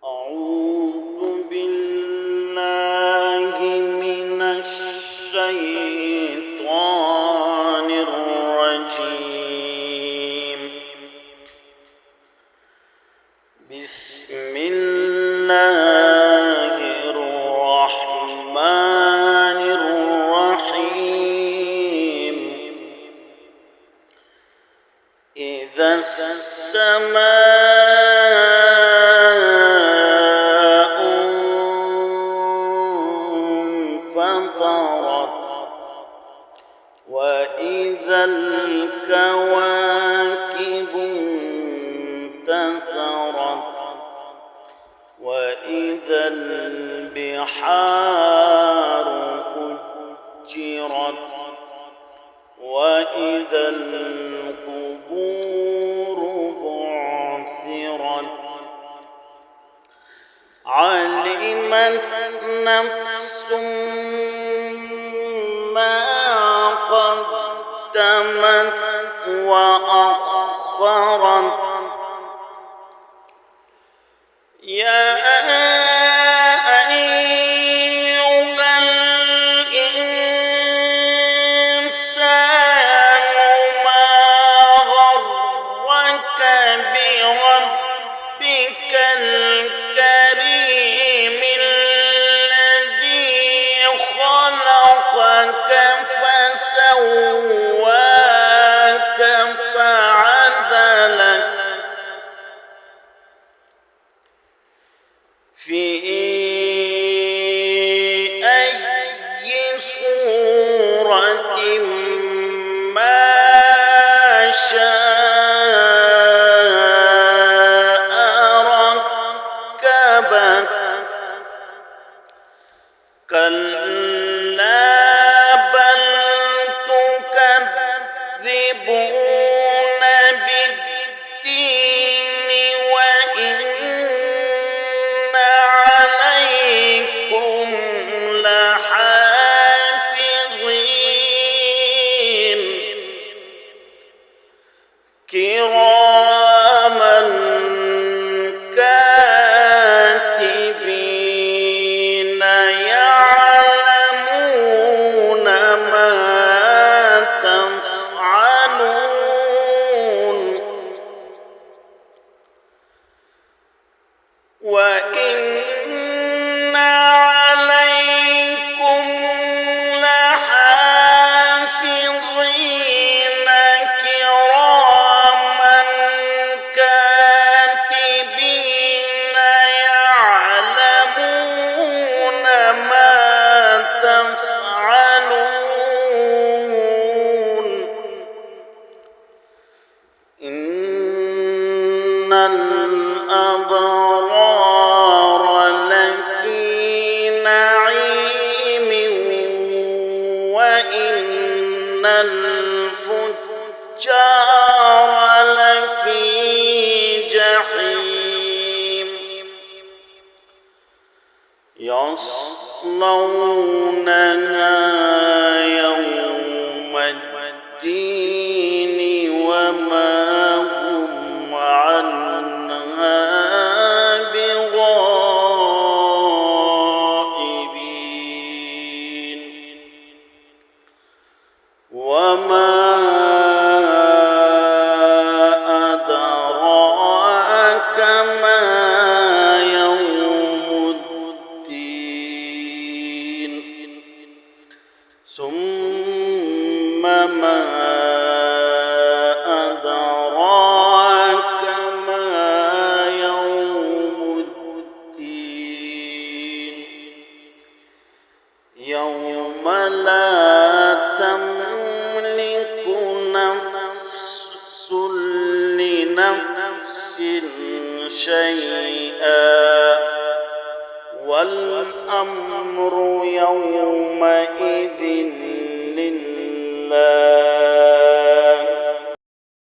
أعوذ بالله من الشيطان الرجيم. بسم الله الرحمن الرحيم. إذا السماء انفطرت وإذا الكواكب انتثرت وإذا البحار فجرت وإذا القبور بعثرت علمت نفس ما قدمت وأخرت. يا أيها الإنسان ما غرك بربك الكريم الذي خلقك فسواك فعدلك في أي صورة ما شاء ركبك. كلا بل تكذبون بالدين وإن عليكم لحافظين كراما كاتبين يعلمون ما تفعلون. وإن عليكم لحافظين كراما كاتبين يعلمون ما تفعلون. إن الأبرار لفي نعيم وإن الفجار لفي جحيم. يصلونها يوم الدين وما هم عنها بغائبين. وما أدراك ما يوم الدين. ثم ما أدراك ما يوم الدين. يوم لا تملك نفس لنفس شيئا والأمر يومئذ لله.